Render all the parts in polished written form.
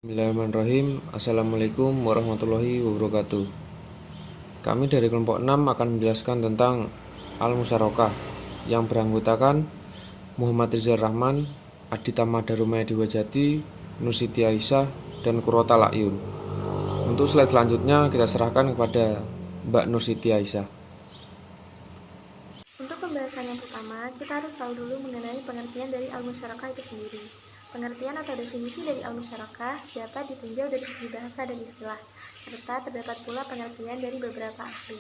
Bismillahirrahmanirrahim. Assalamualaikum warahmatullahi wabarakatuh. Kami dari kelompok 6 akan menjelaskan tentang Al-Musyarakah yang beranggotakan Muhammad Rizal Rahman, Adita Madarumaya Dewajati, Nur Siti Aisyah, dan Kurota Lakyun. Untuk slide selanjutnya kita serahkan kepada Mbak Nur Siti Aisyah. Untuk pembahasan yang pertama, kita harus tahu dulu mengenai pengertian dari Al-Musyarakah itu sendiri. Pengertian atau definisi dari Al-Musyarakah dapat ditinjau dari segi bahasa dan istilah, serta terdapat pula pengertian dari beberapa ahli.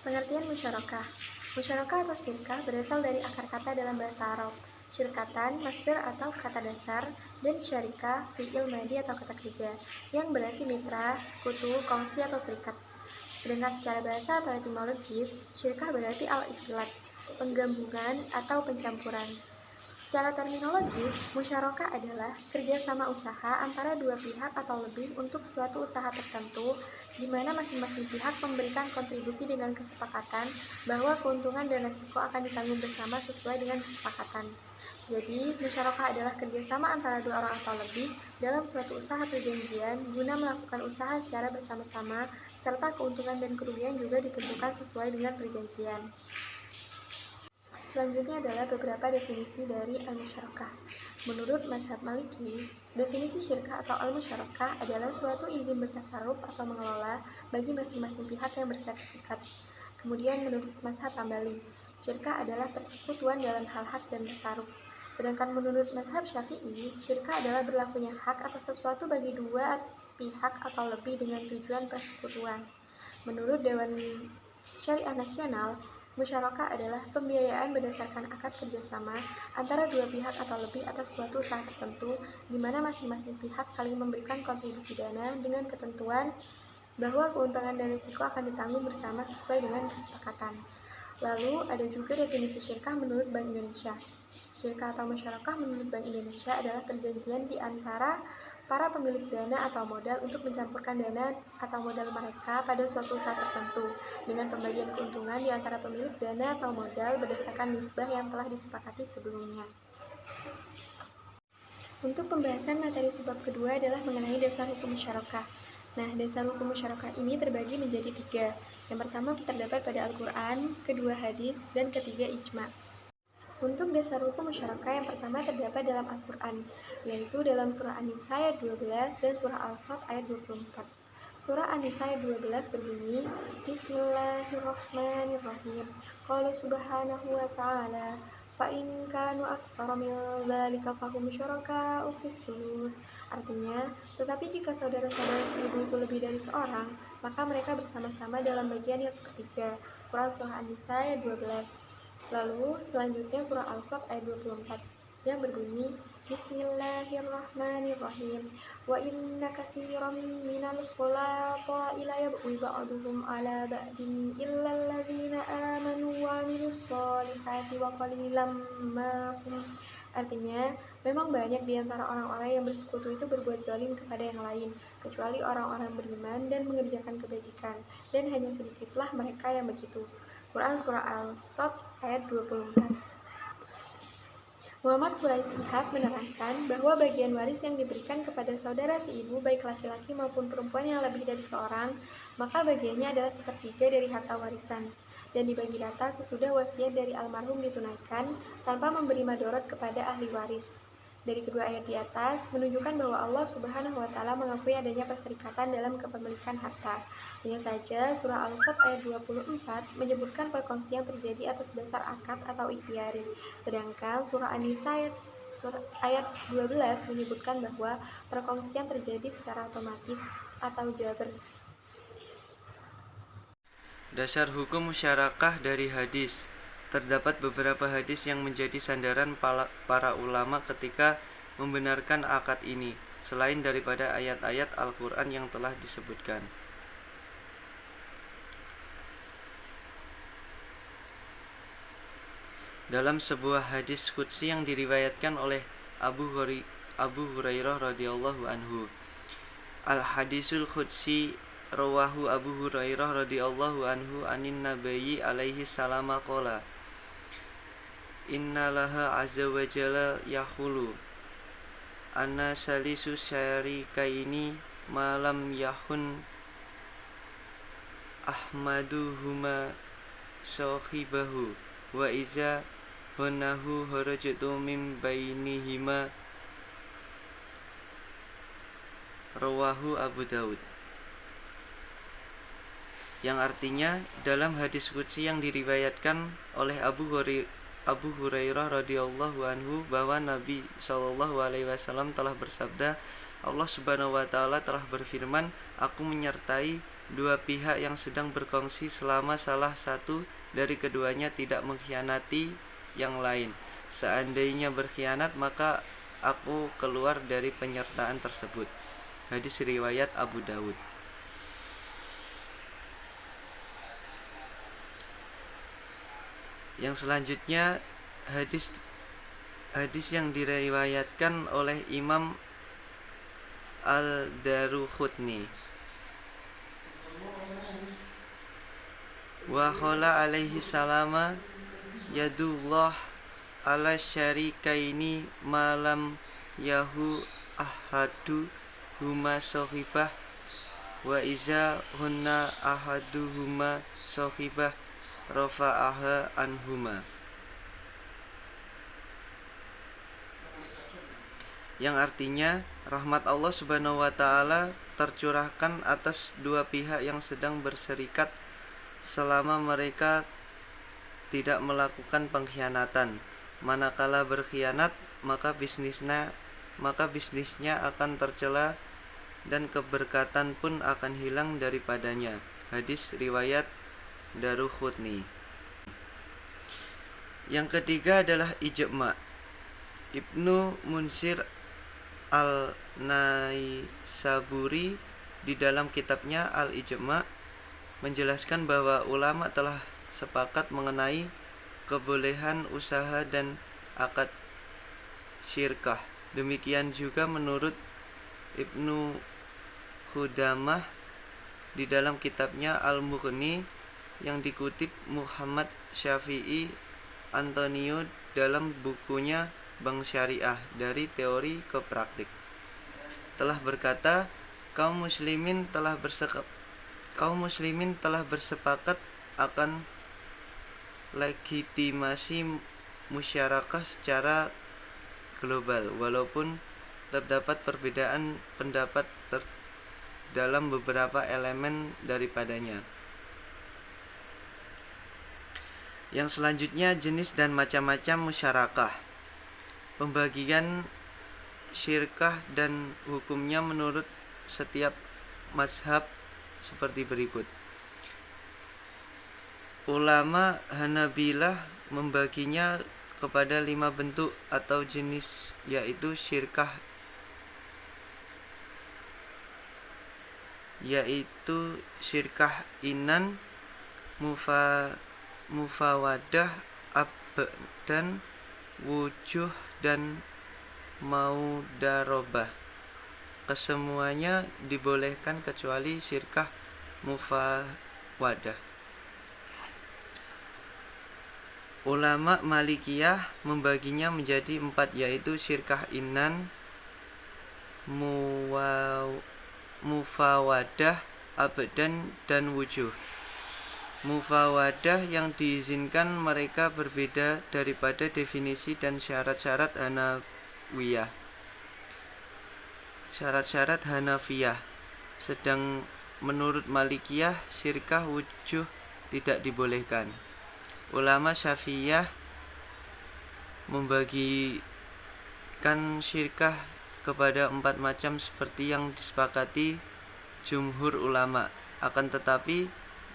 Pengertian musyarakah. Musyarakah atau syirkah berasal dari akar kata dalam bahasa Arab. Syirkatan, masdar atau kata dasar, dan syarikah, fi'il madi atau kata kerja, yang berarti mitra, sekutu, kongsi atau serikat. Sedangkan secara bahasa atau etimologis, syirkah berarti al-ikhtilat, penggabungan atau pencampuran. Secara terminologis, musyarakah adalah kerjasama usaha antara dua pihak atau lebih untuk suatu usaha tertentu, di mana masing-masing pihak memberikan kontribusi dengan kesepakatan bahwa keuntungan dan risiko akan ditanggung bersama sesuai dengan kesepakatan. Jadi, musyarakah adalah kerjasama antara dua orang atau lebih dalam suatu usaha perjanjian guna melakukan usaha secara bersama-sama, serta keuntungan dan kerugian juga ditentukan sesuai dengan perjanjian. Selanjutnya adalah beberapa definisi dari al-musyarakah. Menurut mazhab Maliki, definisi syirkah atau al-musyarakah adalah suatu izin bertasarruf atau mengelola bagi masing-masing pihak yang bersertifikat. Kemudian menurut mazhab Hambali, syirkah adalah persekutuan dalam hal hak dan tasarruf. Sedangkan menurut mazhab Syafi'i, syirkah adalah berlakunya hak atas sesuatu bagi dua pihak atau lebih dengan tujuan persekutuan. Menurut Dewan Syariah Nasional, musyarakah adalah pembiayaan berdasarkan akad kerjasama antara dua pihak atau lebih atas suatu usaha tertentu, di mana masing-masing pihak saling memberikan kontribusi dana dengan ketentuan bahwa keuntungan dan risiko akan ditanggung bersama sesuai dengan kesepakatan. Lalu ada juga definisi syirkah menurut Bank Indonesia. Syirkah atau musyarakah menurut Bank Indonesia adalah perjanjian di antara para pemilik dana atau modal untuk mencampurkan dana atau modal mereka pada suatu usaha tertentu dengan pembagian keuntungan di antara pemilik dana atau modal berdasarkan nisbah yang telah disepakati sebelumnya. Untuk pembahasan materi subbab kedua adalah mengenai dasar hukum musyarakah. Nah, dasar hukum musyarakah ini terbagi menjadi 3. Yang pertama terdapat pada Al-Quran, kedua hadis, dan ketiga ijma'. Untuk dasar hukum musyarakah yang pertama terdapat dalam Al-Quran, yaitu dalam surah An-Nisa ayat 12 dan surah Al-Sod ayat 24. Surah An-Nisa ayat 12 berbunyi, Bismillahirrahmanirrahim. Qala subhanahu wa ta'ala, fa'in kanu aksara min dzalika fahum syuraka'u fis sulus. Artinya, tetapi jika saudara-saudara seibu itu lebih dari seorang, maka mereka bersama-sama dalam bagian yang sepertiga. Quran surah An-Nisa ayat 12. Lalu selanjutnya surah Al-Sod ayat 24 yang berbunyi Bismillahirrahmanirrahim wa inna katsiran minal khulata'i la yabghi ba'duhum 'ala ba'din illa alladzina amanu wa 'amilus sholihati wa qalilan ma hum. Artinya, memang banyak di antara orang-orang yang bersekutu itu berbuat zalim kepada yang lain, kecuali orang-orang beriman dan mengerjakan kebajikan, dan hanya sedikitlah mereka yang begitu. Quran surah Al-Sod ayat 24. Muhammad Quraisy Shihab menerangkan bahwa bagian waris yang diberikan kepada saudara seibu baik laki-laki maupun perempuan yang lebih dari seorang, maka bagiannya adalah sepertiga dari harta warisan dan dibagi rata sesudah wasiat dari almarhum ditunaikan tanpa memberi madorot kepada ahli waris. Dari kedua ayat di atas menunjukkan bahwa Allah Subhanahu wa Ta'ala mengakui adanya perserikatan dalam kepemilikan harta. Hanya saja surah Al-Sod ayat 24 menyebutkan perkongsian terjadi atas dasar akad atau ikhtiari, sedangkan surah An-Nisa ayat 12 menyebutkan bahwa perkongsian terjadi secara otomatis atau jabr. Dasar hukum musyarakah dari hadis. Terdapat beberapa hadis yang menjadi sandaran para ulama ketika membenarkan akad ini, selain daripada ayat-ayat Al-Quran yang telah disebutkan. Dalam sebuah hadis qudsi yang diriwayatkan oleh Abu Hurairah radhiyallahu anhu, Al-Hadisul Qudsi rawahu Abu Hurairah radhiyallahu anhu anin nabiyyi alaihi salam qala, Inna laha azza wa jalla yaqulu anna salisu syarikaini malam yahun ahmaduhuma sahibahu wa iza hunahu harajatu min bainihima, rawahu Abu Daud. Yang artinya, dalam hadis qudsi yang diriwayatkan oleh Abu Hurairah radhiyallahu anhu bahwa Nabi Shallallahu alaihi wasallam telah bersabda, Allah Subhanahu wa taala telah berfirman, aku menyertai dua pihak yang sedang berkongsi selama salah satu dari keduanya tidak mengkhianati yang lain. Seandainya berkhianat, maka aku keluar dari penyertaan tersebut. Hadis riwayat Abu Daud. Yang selanjutnya hadis yang diriwayatkan oleh Imam Al-Daruqutni. Wa qala alaihi salama yadullah ala syarikaini malam yahu ahadu huma sohibah wa iza hunna ahaduhuma sohibah rafa'aha anhuma. Yang artinya, rahmat Allah Subhanahu wa taala tercurahkan atas dua pihak yang sedang berserikat selama mereka tidak melakukan pengkhianatan. Manakala berkhianat, maka bisnisnya akan tercela dan keberkatan pun akan hilang daripadanya. Hadis riwayat Daruqutni. Yang ketiga adalah ijma'. Ibnu Munsir Al-Naisaburi di dalam kitabnya Al-Ijma' menjelaskan bahwa ulama telah sepakat mengenai kebolehan usaha dan akad syirkah. Demikian juga menurut Ibnu Qudamah di dalam kitabnya Al-Mughni yang dikutip Muhammad Syafi'i Antonio dalam bukunya Bank Syariah dari Teori ke Praktik telah berkata, kaum muslimin telah bersepakat akan legitimasi musyarakah secara global walaupun terdapat perbedaan pendapat dalam beberapa elemen daripadanya. Yang selanjutnya jenis dan macam-macam musyarakah. Pembagian syirkah dan hukumnya menurut setiap mazhab seperti berikut. Ulama Hanabilah membaginya kepada 5 bentuk atau jenis, yaitu syirkah inan, mufawadah, abdan, wujuh, dan maudarobah. Kesemuanya dibolehkan kecuali syirkah mufawadah. Ulama Malikiyah membaginya menjadi 4, yaitu syirkah inan, mufawadah, abdan, dan wujuh. Mufawadah yang diizinkan mereka berbeda daripada definisi dan syarat-syarat Hanafiyah. Sedang menurut Malikiyah, syirkah wujuh tidak dibolehkan. Ulama Syafi'iyah membagikan syirkah kepada 4 macam seperti yang disepakati jumhur ulama. Akan tetapi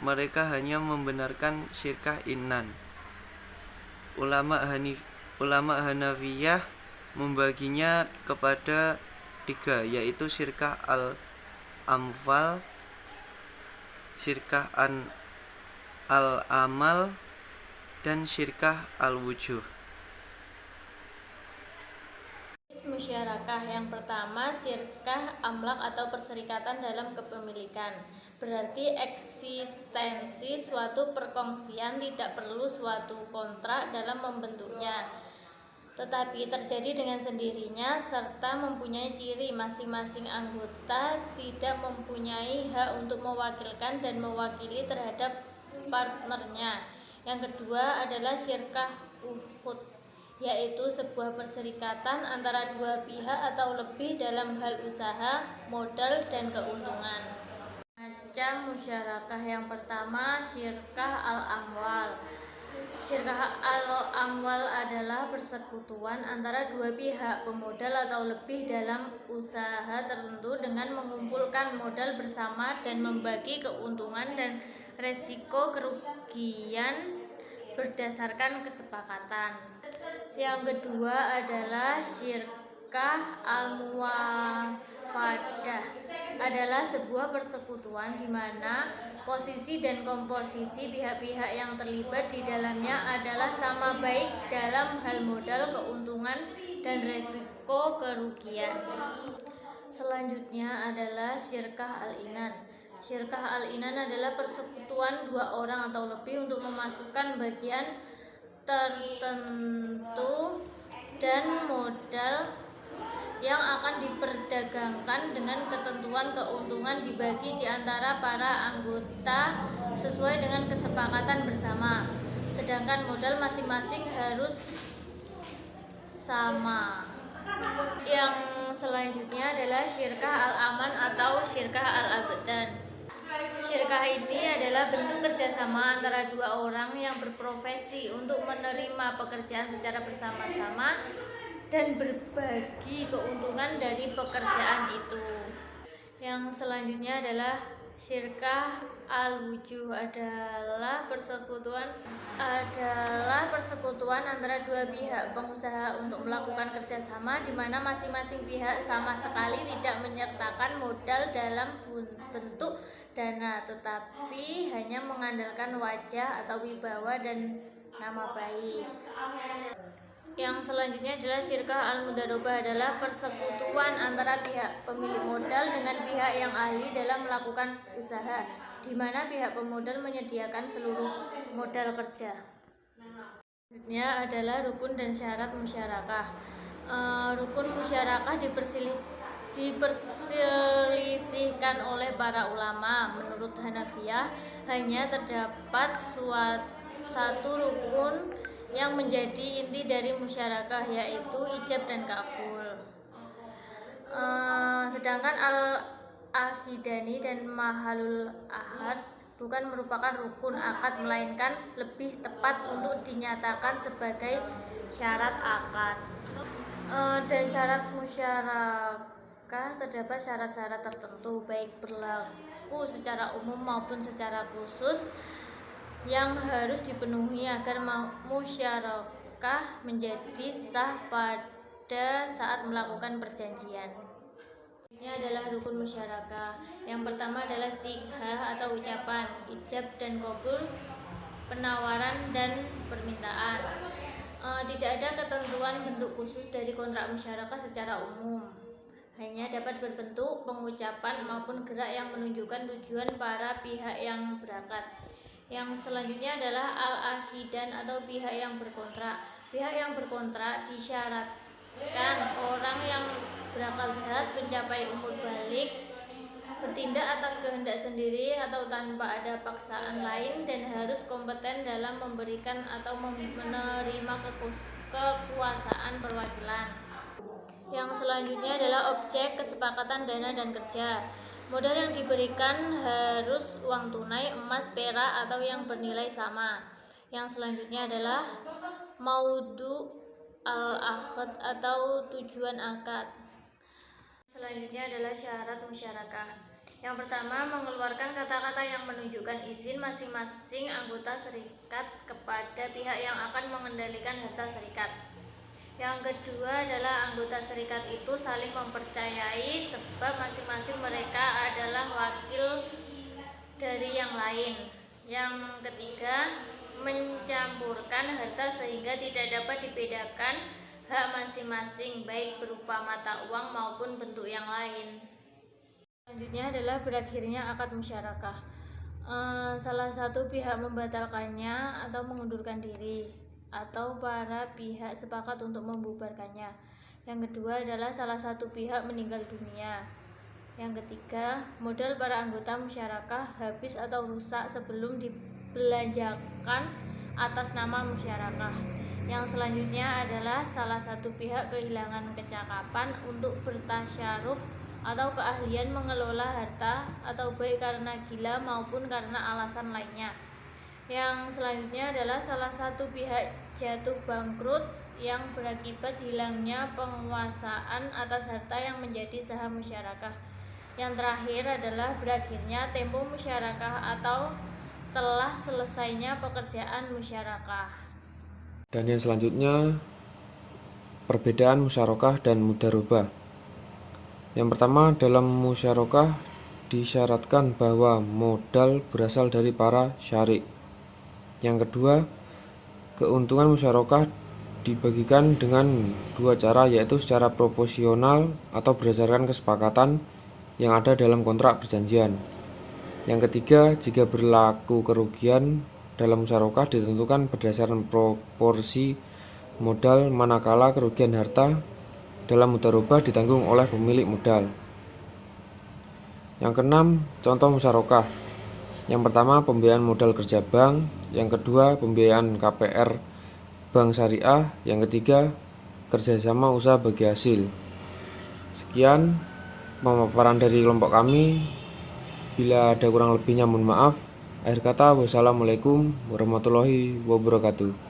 mereka hanya membenarkan syirkah inan. Ulama Hanafiyah membaginya kepada 3, yaitu syirkah al-amwal, syirkah al-amal, dan syirkah al-wujuh. Musyarakah yang pertama, syirkah amlak atau perserikatan dalam kepemilikan. Berarti eksistensi suatu perkongsian, tidak perlu suatu kontrak dalam membentuknya. tetapi terjadi dengan sendirinya serta mempunyai ciri masing-masing anggota tidak mempunyai hak untuk mewakilkan dan mewakili terhadap partnernya. Yang kedua adalah syirkah uhud, yaitu sebuah perserikatan antara dua pihak atau lebih dalam hal usaha, modal, dan keuntungan. Macam musyarakah yang pertama, syirkah al-amwal. Syirkah al-amwal adalah persekutuan antara dua pihak pemodal atau lebih dalam usaha tertentu dengan mengumpulkan modal bersama dan membagi keuntungan dan resiko kerugian berdasarkan kesepakatan. Yang kedua adalah syirkah al-muwafadah, adalah sebuah persekutuan di mana posisi dan komposisi pihak-pihak yang terlibat di dalamnya adalah sama baik dalam hal modal, keuntungan, dan resiko kerugian. Selanjutnya adalah syirkah al-inan. Syirkah al-inan adalah persekutuan dua orang atau lebih untuk memasukkan bagian tertentu dan modal yang akan diperdagangkan dengan ketentuan keuntungan dibagi di antara para anggota sesuai dengan kesepakatan bersama, sedangkan modal masing-masing harus sama. Yang selanjutnya adalah syirkah al-aman atau syirkah al-abdan. Syirkah ini adalah bentuk kerjasama antara dua orang yang berprofesi untuk menerima pekerjaan secara bersama-sama dan berbagi keuntungan dari pekerjaan itu. Yang selanjutnya adalah syirkah al-wujuh, adalah persekutuan antara dua pihak pengusaha untuk melakukan kerjasama di mana masing-masing pihak sama sekali tidak menyertakan modal dalam bentuk dana, tetapi hanya mengandalkan wajah atau wibawa dan nama baik. Yang selanjutnya adalah syirkah al-mudarobah, adalah persekutuan antara pihak pemilik modal dengan pihak yang ahli dalam melakukan usaha, di mana pihak pemodal menyediakan seluruh modal kerja. Selanjutnya adalah rukun dan syarat musyarakah. Rukun musyarakah diperselisihkan oleh para ulama. Menurut Hanafiyah, hanya terdapat satu rukun yang menjadi inti dari musyarakah, yaitu ijab dan kabul. Sedangkan al-ahidani dan mahalul ahad bukan merupakan rukun akad, melainkan lebih tepat untuk dinyatakan sebagai syarat akad. Dan syarat musyarakah terdapat syarat-syarat tertentu, baik berlaku secara umum maupun secara khusus, yang harus dipenuhi agar musyarakah menjadi sah pada saat melakukan perjanjian. Ini adalah rukun musyarakah. Yang pertama adalah sighah atau ucapan, ijab dan qabul, penawaran dan permintaan. Tidak ada ketentuan bentuk khusus dari kontrak musyarakah secara umum. Hanya dapat berbentuk pengucapan maupun gerak yang menunjukkan tujuan para pihak yang berakat. Yang selanjutnya adalah al-ahidan atau pihak yang berkontrak. Pihak yang berkontrak disyaratkan orang yang berakal sehat, mencapai umur balik, bertindak atas kehendak sendiri atau tanpa ada paksaan lain, dan harus kompeten dalam memberikan atau menerima kekuasaan perwakilan. Yang selanjutnya adalah objek kesepakatan dana dan kerja. Modal yang diberikan harus uang tunai, emas, perak, atau yang bernilai sama. Yang selanjutnya adalah maudu al-aqd atau tujuan akad. Selanjutnya adalah syarat musyarakah. Yang pertama, mengeluarkan kata-kata yang menunjukkan izin masing-masing anggota serikat kepada pihak yang akan mengendalikan harta serikat. Yang kedua adalah anggota serikat itu saling mempercayai sebab masing-masing mereka adalah wakil dari yang lain. Yang ketiga, mencampurkan harta sehingga tidak dapat dibedakan hak masing-masing, baik berupa mata uang maupun bentuk yang lain. Selanjutnya adalah berakhirnya akad musyarakah. Salah satu pihak membatalkannya atau mengundurkan diri. atau para pihak sepakat untuk membubarkannya. Yang kedua adalah salah satu pihak meninggal dunia. Yang ketiga, modal para anggota musyarakah habis atau rusak sebelum dibelanjakan atas nama musyarakah. Yang selanjutnya adalah salah satu pihak kehilangan kecakapan untuk bertasyaruf atau keahlian mengelola harta, atau baik karena gila maupun karena alasan lainnya. Yang selanjutnya adalah salah satu pihak jatuh bangkrut yang berakibat hilangnya penguasaan atas harta yang menjadi saham musyarakah. Yang terakhir adalah berakhirnya tempo musyarakah atau telah selesainya pekerjaan musyarakah. Dan yang selanjutnya, perbedaan musyarakah dan mudharabah. Yang pertama, dalam musyarakah disyaratkan bahwa modal berasal dari para syarik. Yang kedua, keuntungan musyarakah dibagikan dengan dua cara, yaitu secara proporsional atau berdasarkan kesepakatan yang ada dalam kontrak perjanjian. Yang ketiga, jika berlaku kerugian dalam musyarakah ditentukan berdasarkan proporsi modal, manakala kerugian harta dalam mudharabah ditanggung oleh pemilik modal. Yang keenam, contoh musyarakah. Yang pertama, pembiayaan modal kerja bank. Yang kedua, pembiayaan KPR bank syariah. Yang ketiga, kerjasama usaha bagi hasil. Sekian pemaparan dari kelompok kami. Bila ada kurang lebihnya mohon maaf. Akhir kata, wassalamualaikum warahmatullahi wabarakatuh.